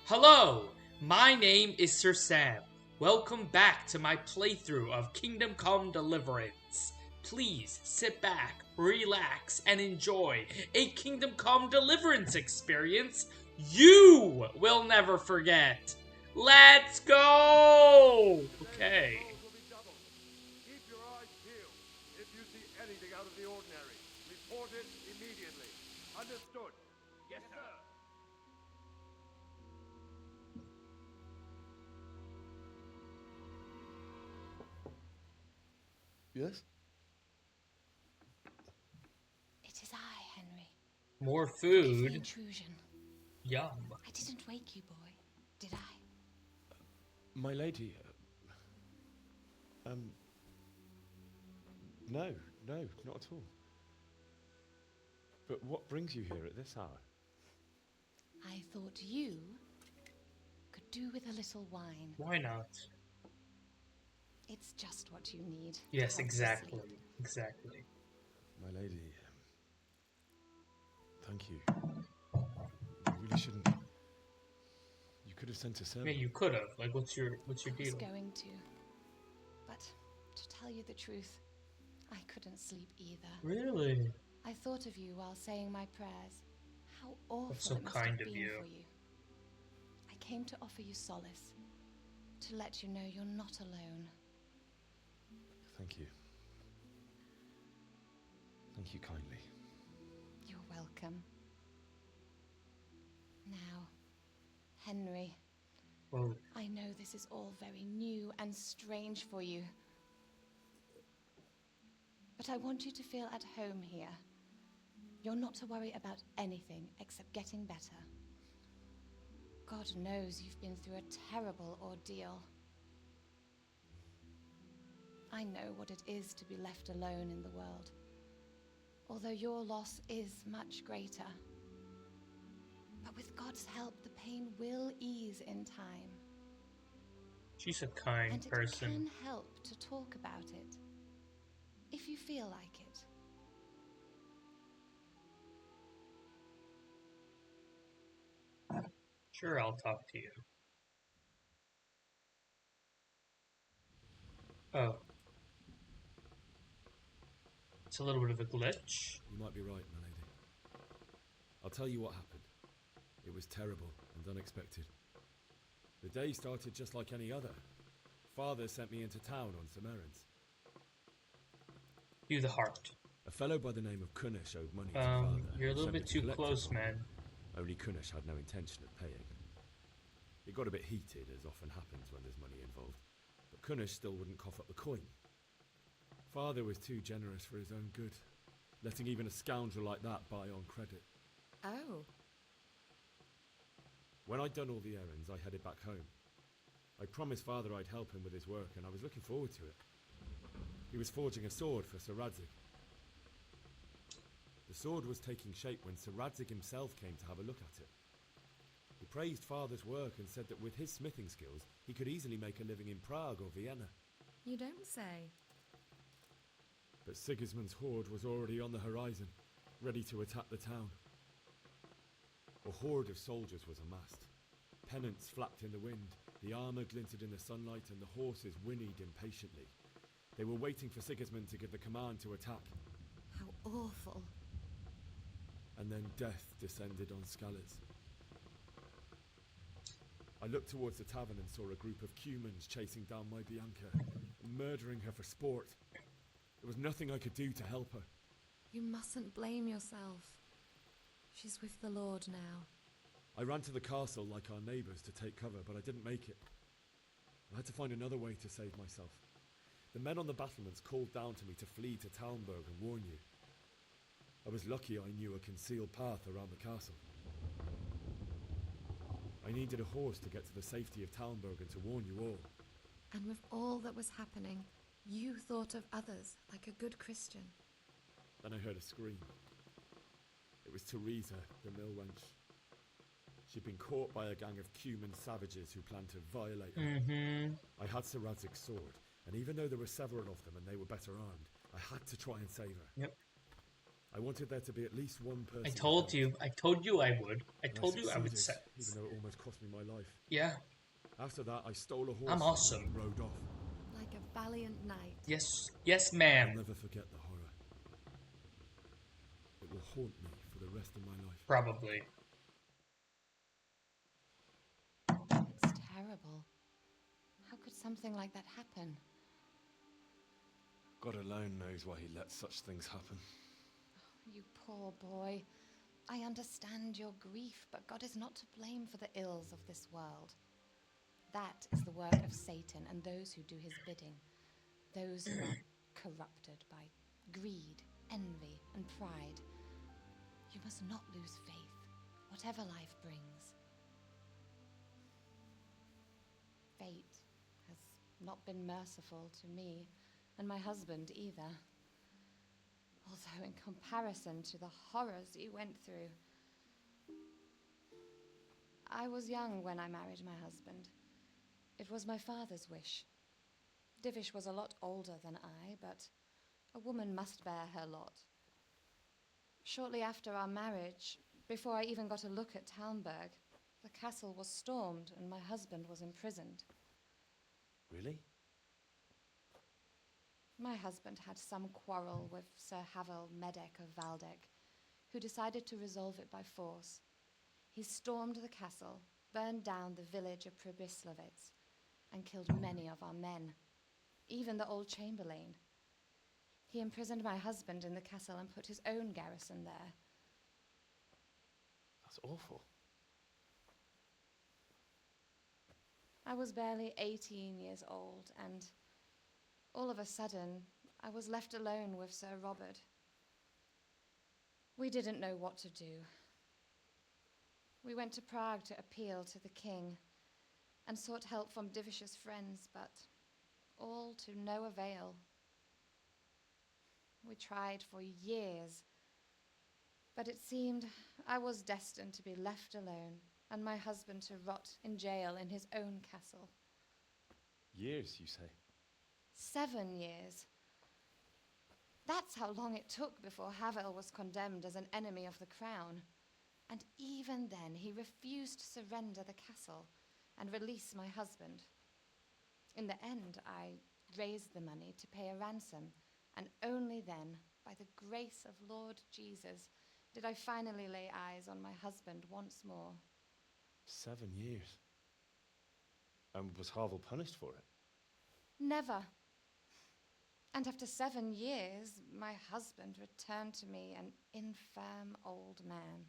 Hello, my name is Sir Sam. Welcome back to my playthrough of Kingdom Come Deliverance. Please sit back, relax, and enjoy a Kingdom Come Deliverance experience you will never forget. Let's go! Okay. Keep your eyes peeled. If you see anything out of the ordinary, report it immediately. Understood? Yes, sir. Yes? It is I, Henry. More Forgive the food. intrusion. Yum. I didn't wake you, boy, did I? My lady, no, not at all. But what brings you here at this hour? I thought you could do with a little wine. Why not? It's just what you need. to Yes, help you exactly. sleep. Exactly. My lady, thank you. You really shouldn't. You could have sent a Yeah, servant. you could have. Like, what's your I was deal? going to. But to tell you the truth, I couldn't sleep either. Really? I thought of you while saying my prayers. How awful That's so it must kind have of been you. for you. I came to offer you solace, to let you know you're not alone. Thank you. Thank you kindly. You're welcome. Now, Henry, Well, I know this is all very new and strange for you. But I want you to feel at home here. You're not to worry about anything except getting better. God knows you've been through a terrible ordeal. I know what it is to be left alone in the world, although your loss is much greater. But with God's help, the pain will ease in time. she's a kind And it person. can help to talk about it, if you feel like it. Sure, I'll talk to you. Oh. It's a little bit of a glitch. You might be right, my lady. I'll tell you what happened. It was terrible and unexpected. The day started just like any other. Father sent me into town on some errands. You the heart. A fellow by the name of Kunish owed money to Father. You're a little Sent me bit to too collect it close, from him. man. Only Kunish had no intention of paying. It got a bit heated, as often happens when there's money involved, but Kunish still wouldn't cough up the coin. Father was too generous for his own good, letting even a scoundrel like that buy on credit. Oh. When I'd done all the errands, I headed back home. I promised Father I'd help him with his work, and I was looking forward to it. He was forging a sword for Sir Radzig. The sword was taking shape when Sir Radzig himself came to have a look at it. He praised Father's work and said that with his smithing skills, he could easily make a living in Prague or Vienna. You don't say. But Sigismund's horde was already on the horizon, ready to attack the town. A horde of soldiers was amassed. Pennants flapped in the wind, the armour glinted in the sunlight, and the horses whinnied impatiently. They were waiting for Sigismund to give the command to attack. How awful. And then death descended on Skalitz. I looked towards the tavern and saw a group of Cumans chasing down my Bianca, murdering her for sport. There was nothing I could do to help her. You mustn't blame yourself. She's with the Lord now. I ran to the castle like our neighbours to take cover, but I didn't make it. I had to find another way to save myself. The men on the battlements called down to me to flee to Talberg and warn you. I was lucky I knew a concealed path around the castle. I needed a horse to get to the safety of Talberg and to warn you all. And with all that was happening, you thought of others like a good Christian. Then I heard a scream. It was Teresa, the mill wench. She'd been caught by a gang of Cuman savages who planned to violate her. I had Sir Radzig's sword, and even though there were several of them and they were better armed, I had to try and save her. Yep. I wanted there to be at least one person. I told you I would. I told you I would succeeded, say. even though it almost cost me my life. Yeah. After that, I stole a horse I'm awesome. and rode off. Like a valiant knight. Yes, yes, I'll ma'am. never forget the horror. It will haunt me for the rest of my life. Probably. It's terrible. How could something like that happen? God alone knows why he lets such things happen. You poor boy. I understand your grief, but God is not to blame for the ills of this world. That is the work of Satan and those who do his bidding. Those who are corrupted by greed, envy, and pride. You must not lose faith, whatever life brings. Fate has not been merciful to me, and my husband either. Although in comparison to the horrors you went through. I was young when I married my husband. It was my father's wish. Divish was a lot older than I, but a woman must bear her lot. Shortly after our marriage, before I even got a look at Talberg, the castle was stormed and my husband was imprisoned. Really? My husband had some quarrel with Sir Havel Medek of Valdek, who decided to resolve it by force. He stormed the castle, burned down the village of Pribyslavitz, and killed many of our men, even the old chamberlain. He imprisoned my husband in the castle and put his own garrison there. That's awful. I was barely 18 years old, and all of a sudden, I was left alone with Sir Robert. We didn't know what to do. We went to Prague to appeal to the king and sought help from Divish's friends, but all to no avail. We tried for years, but it seemed I was destined to be left alone and my husband to rot in jail in his own castle. Years, you say? 7 years. That's how long it took before Havel was condemned as an enemy of the crown. And even then, he refused to surrender the castle and release my husband. In the end, I raised the money to pay a ransom, and only then, by the grace of Lord Jesus, did I finally lay eyes on my husband once more. 7 years. And was Havel punished for it? Never. And after 7 years, my husband returned to me an infirm old man.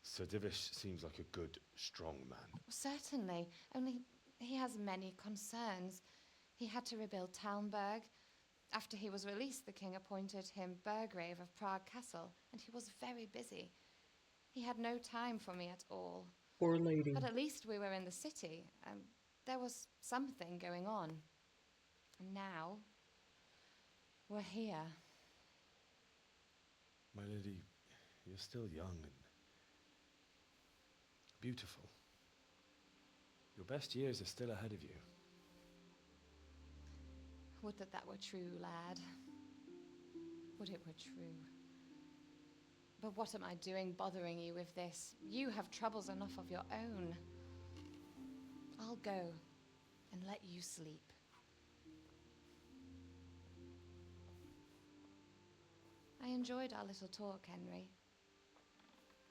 Sir Divish seems like a good, strong man. Certainly, only he has many concerns. He had to rebuild Talberg. After he was released, the king appointed him Burgrave of Prague Castle, and he was very busy. He had no time for me at all. Poor lady. But at least we were in the city, and there was something going on. And now, we're here. My lady, you're still young and beautiful. Your best years are still ahead of you. Would that that were true, lad. Would it were true. But what am I doing bothering you with this? You have troubles enough of your own. I'll go and let you sleep. I enjoyed our little talk, Henry.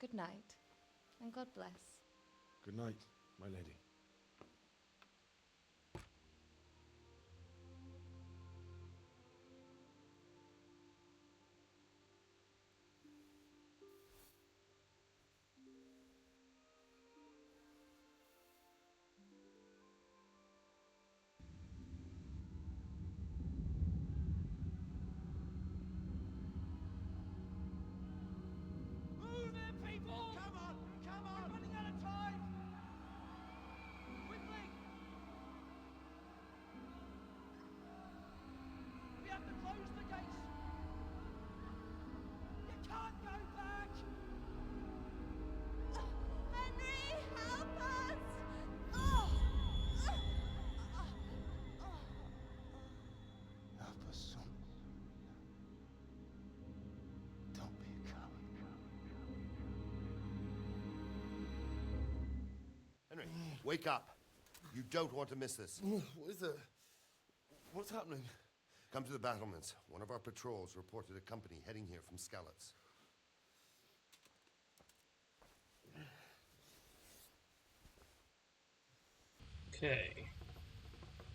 Good night, and God bless. Good night, my lady. Move it, people! Come on! Come on! We're running out of time! Wake up. You don't want to miss this. What is it? What's happening? Come to the battlements. One of our patrols reported a company heading here from Skalitz. Okay.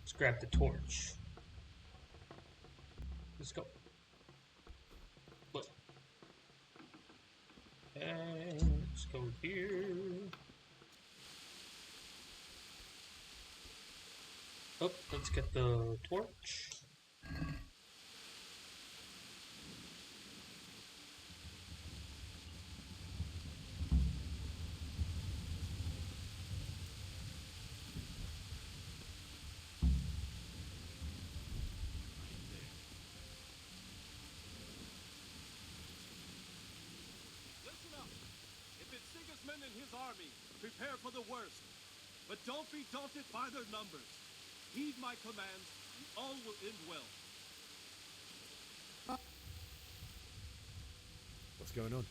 Let's grab the torch. Let's go. Look. And let's go here. Oh, let's get the torch. Listen up. If it's Sigismund and his army, prepare for the worst. But don't be daunted by their numbers. Heed my commands, and all will end well. What's going on?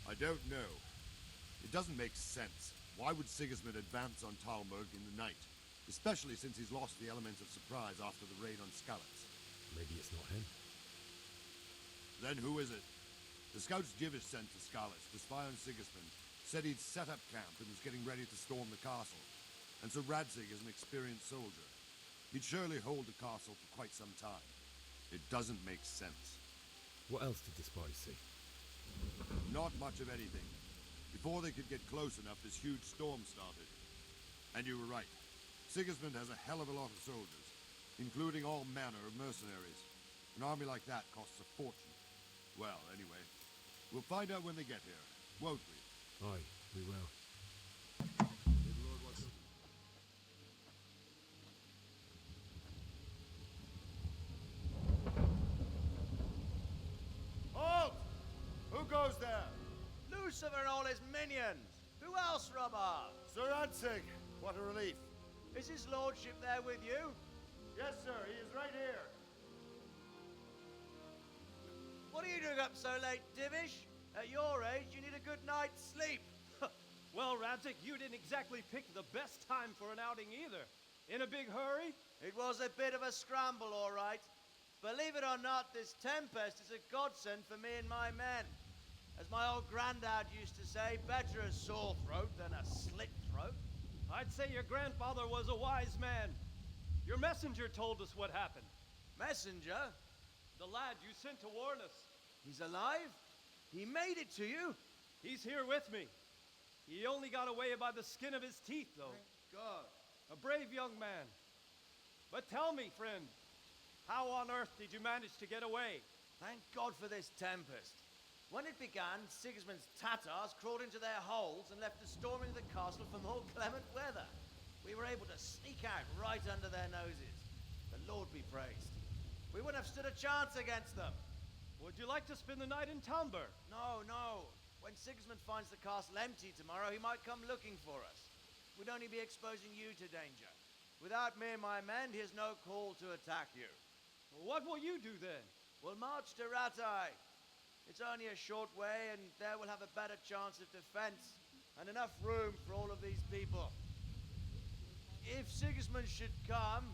I don't know. It doesn't make sense. Why would Sigismund advance on Talberg in the night? Especially since he's lost the element of surprise after the raid on Skalitz. Maybe it's not him. Then who is it? The scouts Jivish sent to Skalitz to spy on Sigismund said he'd set up camp and was getting ready to storm the castle. And so Radzig is an experienced soldier. He'd surely hold the castle for quite some time. It doesn't make sense. What else did the spies see? Not much of anything. Before they could get close enough, this huge storm started. And you were right. Sigismund has a hell of a lot of soldiers, including all manner of mercenaries. An army like that costs a fortune. Well, anyway, we'll find out when they get here, won't we? Aye, we will. Halt! Who goes there? Lucifer and all his minions. Who else, Robert? Sir Radzig. What a relief. Is his lordship there with you? Yes, sir. He is right here. What are you doing up so late, Divish? At your age, you need a good night's sleep. Well, Radzig, you didn't exactly pick the best time for an outing either. In a big hurry? It was a bit of a scramble, all right. Believe it or not, this tempest is a godsend for me and my men. As my old granddad used to say, better a sore throat than a slit throat. I'd say your grandfather was a wise man. Your messenger told us what happened. Messenger? The lad you sent to warn us. He's alive? He made it to you? He's here with me. He only got away by the skin of his teeth, though. Thank God. A brave young man. But tell me, friend, how on earth did you manage to get away? Thank God for this tempest. When it began, Sigismund's Tatars crawled into their holes and left the storming of the castle for more clement weather. We were able to sneak out right under their noses. The Lord be praised. We wouldn't have stood a chance against them. Would you like to spend the night in Talberg? No, no. When Sigismund finds the castle empty tomorrow, he might come looking for us. We'd only be exposing you to danger. Without me and my men, he has no call to attack you. Well, what will you do then? We'll march to Ratai. It's only a short way, and there we'll have a better chance of defense and enough room for all of these people. If Sigismund should come,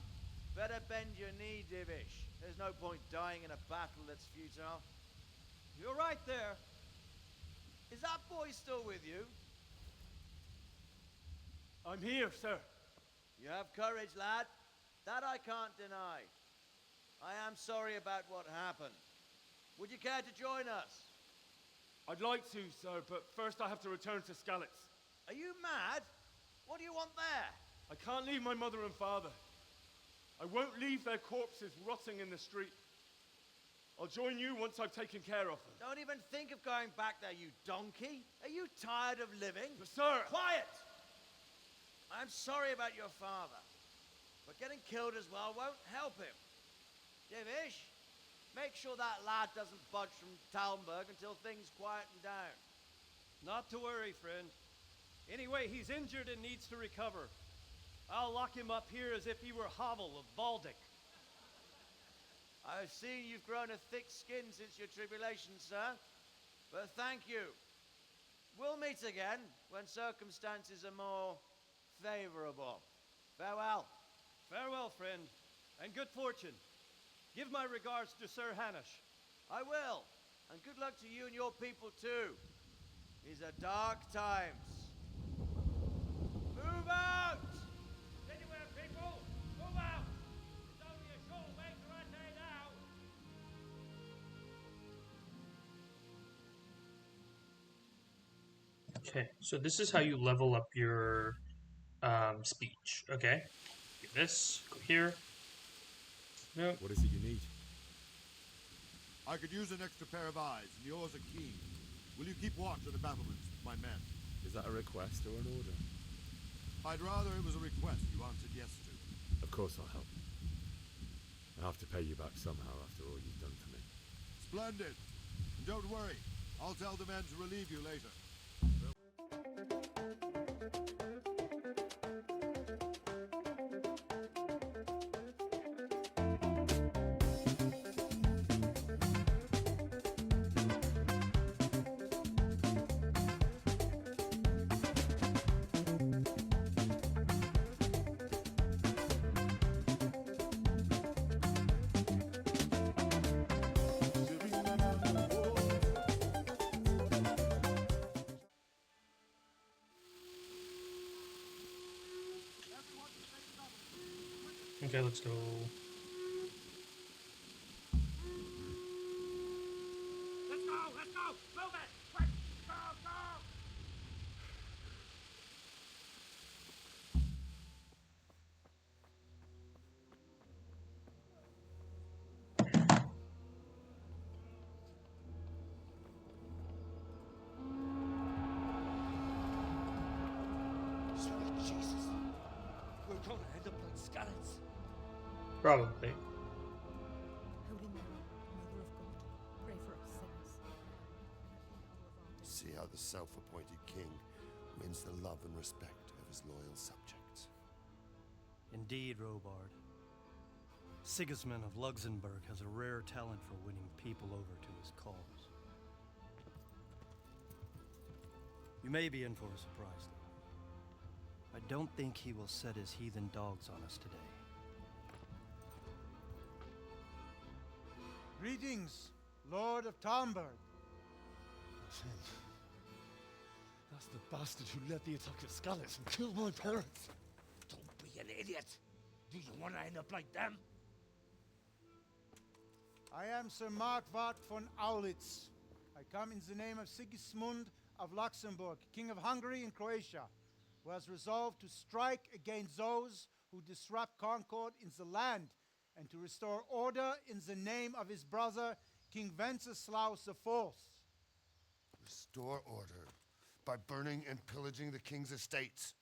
better bend your knee, Divish. There's no point dying in a battle that's futile. You're right there. Is that boy still with you? I'm here, sir. You have courage, lad. That I can't deny. I am sorry about what happened. Would you care to join us? I'd like to, sir, but first I have to return to Skalitz. Are you mad? What do you want there? I can't leave my mother and father. I won't leave their corpses rotting in the street. I'll join you once I've taken care of them. Don't even think of going back there, you donkey. Are you tired of living? But sir! Quiet! I'm sorry about your father, but getting killed as well won't help him. Divish, make sure that lad doesn't budge from Talberg until things quieten down. Not to worry, friend. Anyway, he's injured and needs to recover. I'll lock him up here as if he were Havel of Baldic. I've seen you've grown a thick skin since your tribulation, sir. But thank you. We'll meet again when circumstances are more favorable. Farewell. Farewell, friend, and good fortune. Give my regards to Sir Hanush. I will, and good luck to you and your people too. These are dark times. Move out! Anywhere, people! Move out! It's only a short way to Rattay now! Okay, so this is how you level up your speech. Okay, do this. Go here. No. What is it you need? I could use an extra pair of eyes, and yours are keen. Will you keep watch on the battlements with my men? Is that a request or an order? I'd rather it was a request you answered yes to. Of course I'll help. I have to pay you back somehow after all you've done for me. Splendid. And don't worry, I'll tell the men to relieve you later. Okay, let's go. Let's go! Let's go! Move it! Quick! Go! Go! Sweet Jesus. We're gonna end up like skeletons. Probably. Holy Mary, Mother of God, pray for us sinners. See how the self-appointed king wins the love and respect of his loyal subjects. Indeed, Robard. Sigismund of Luxembourg has a rare talent for winning people over to his cause. You may be in for a surprise, though. I don't think he will set his heathen dogs on us today. Greetings, Lord of Talberg. That's the bastard who led the attack at Scarlet and killed my parents. Don't be an idiot. Do you want to end up like them? I am Sir Markwart von Aulitz. I come in the name of Sigismund of Luxembourg, King of Hungary and Croatia, who has resolved to strike against those who disrupt concord in the land and to restore order in the name of his brother, King Wenceslaus IV. Restore order by burning and pillaging the king's estates.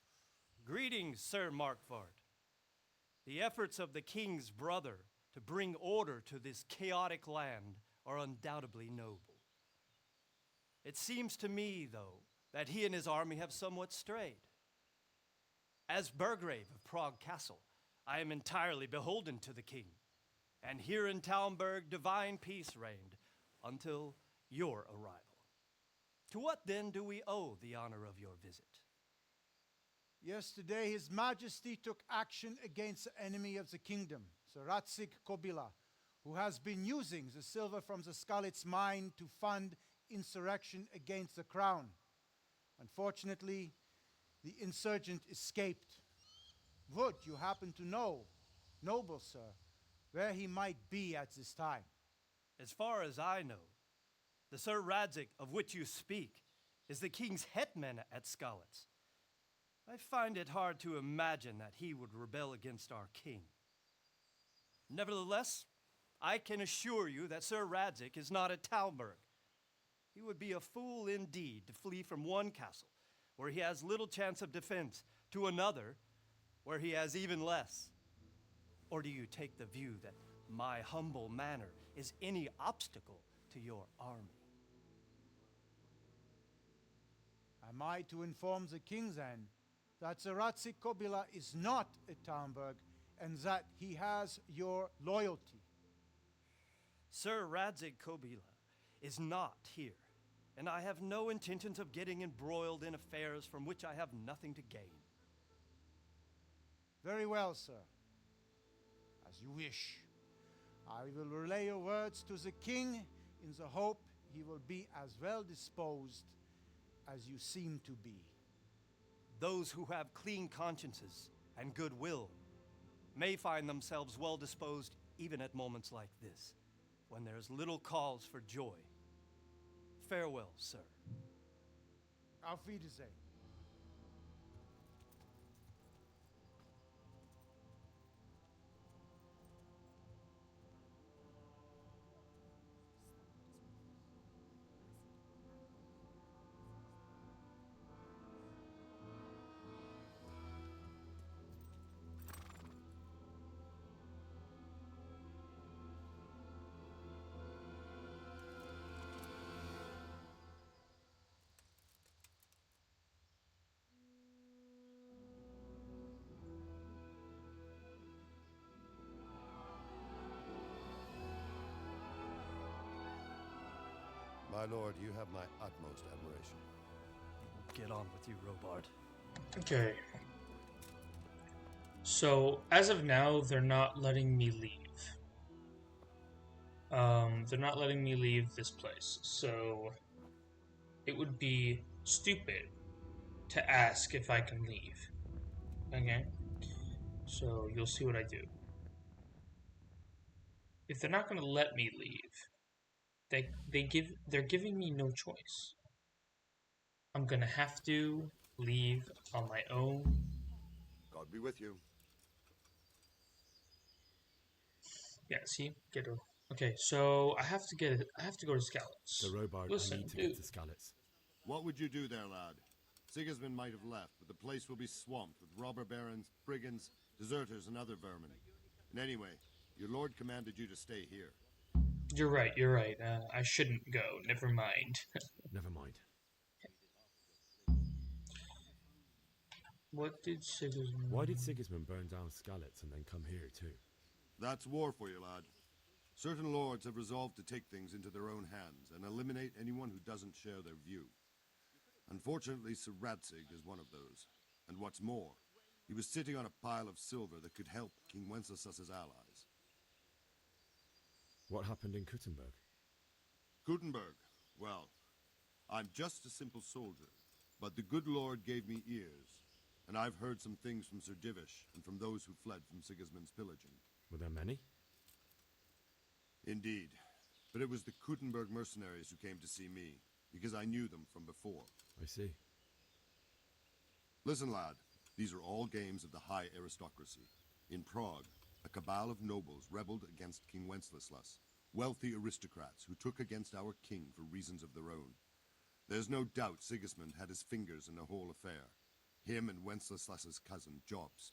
Greetings, Sir Markwart. The efforts of the king's brother to bring order to this chaotic land are undoubtedly noble. It seems to me, though, that he and his army have somewhat strayed. As Burgrave of Prague Castle, I am entirely beholden to the king, and here in Talberg divine peace reigned until your arrival. To what then do we owe the honor of your visit? Yesterday, His Majesty took action against the enemy of the kingdom, Sir Ratzik Kobila, who has been using the silver from the Skalitz mine to fund insurrection against the crown. Unfortunately, the insurgent escaped. Would you happen to know, noble sir, where he might be at this time? As far as I know, the Sir Radzik of which you speak is the king's hetman at Skalitz. I find it hard to imagine that he would rebel against our king. Nevertheless, I can assure you that Sir Radzik is not at Talberg. He would be a fool indeed to flee from one castle, where he has little chance of defense, to another, where he has even less. Or do you take the view that my humble manner is any obstacle to your army? Am I to inform the king then that Sir Ratzik Kobila is not at Talberg and that he has your loyalty? Sir Radzik Kobila is not here. and I have no intentions of getting embroiled in affairs from which I have nothing to gain. Very well, sir. As you wish. I will relay your words to the king in the hope he will be as well disposed as you seem to be. Those who have clean consciences and goodwill may find themselves well disposed even at moments like this, when there is little cause for joy. Farewell, sir. Auf Wiedersehen. My lord, you have my utmost admiration. Get on with you, Robard. Okay. So, as of now, they're not letting me leave. They're not letting me leave this place. So, it would be stupid to ask if I can leave. Okay? So, you'll see what I do. If they're not going to let me leave, they're giving me no choice. I'm going to have to leave on my own. God be with you. Yeah, see? Get over. Okay, so I have to go to Skalitz. So Robard, Listen, I need to dude. get to Skalitz. What would you do there, lad? Sigismund might have left, but the place will be swamped with robber barons, brigands, deserters, and other vermin. And anyway, your lord commanded you to stay here. You're right. I shouldn't go. Never mind. Never mind. What did Sigismund... Why did Sigismund burn down Skalitz and then come here too? That's war for you, lad. Certain lords have resolved to take things into their own hands and eliminate anyone who doesn't share their view. Unfortunately, Sir Radzig is one of those. And what's more, he was sitting on a pile of silver that could help King Wenceslas's allies. What happened in Kuttenberg? Kuttenberg? Well, I'm just a simple soldier, but the good Lord gave me ears, and I've heard some things from Sir Divish and from those who fled from Sigismund's pillaging. Were there many? Indeed, but it was the Kuttenberg mercenaries who came to see me, because I knew them from before. I see. Listen, lad, these are all games of the high aristocracy. In Prague, a cabal of nobles rebelled against King Wenceslas, wealthy aristocrats who took against our king for reasons of their own. There's no doubt Sigismund had his fingers in the whole affair, him and Wenceslas's cousin Jobst.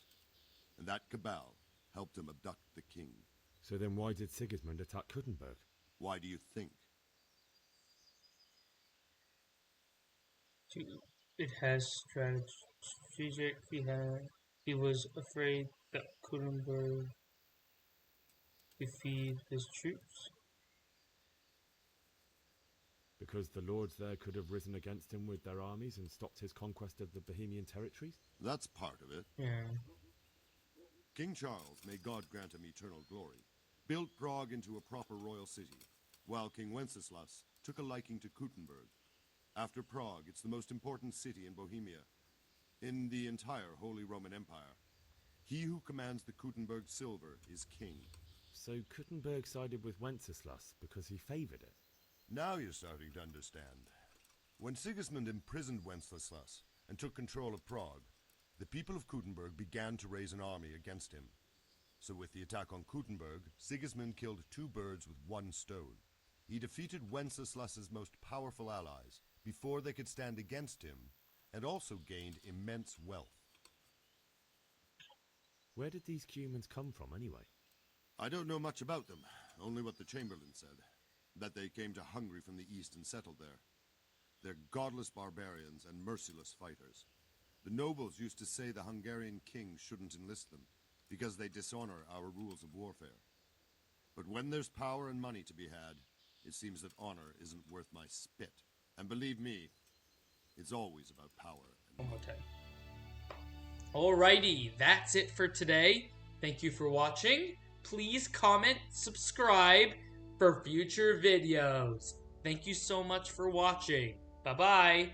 And that cabal helped him abduct the king. So then why did Sigismund attack Kuttenberg? Why do you think? It has strategic. He was afraid that Kuttenberg defeat his troops. Because the lords there could have risen against him with their armies and stopped his conquest of the Bohemian territories? That's part of it. Yeah. King Charles, may God grant him eternal glory, built Prague into a proper royal city, while King Wenceslas took a liking to Kuttenberg. After Prague, it's the most important city in Bohemia, in the entire Holy Roman Empire. He who commands the Kuttenberg silver is king. So Kuttenberg sided with Wenceslas because he favoured it? Now you're starting to understand. When Sigismund imprisoned Wenceslas and took control of Prague, the people of Kuttenberg began to raise an army against him. So with the attack on Kuttenberg, Sigismund killed two birds with one stone. He defeated Wenceslas's most powerful allies before they could stand against him, and also gained immense wealth. Where did these Cumans come from anyway? I don't know much about them, only what the Chamberlain said, that they came to Hungary from the east and settled there. They're godless barbarians and merciless fighters. The nobles used to say the Hungarian king shouldn't enlist them, because they dishonor our rules of warfare. But when there's power and money to be had, it seems that honor isn't worth my spit, And believe me, it's always about power. One more time. Alrighty, that's it for today. Thank you for watching. Please comment, subscribe for future videos. Thank you so much for watching. Bye-bye.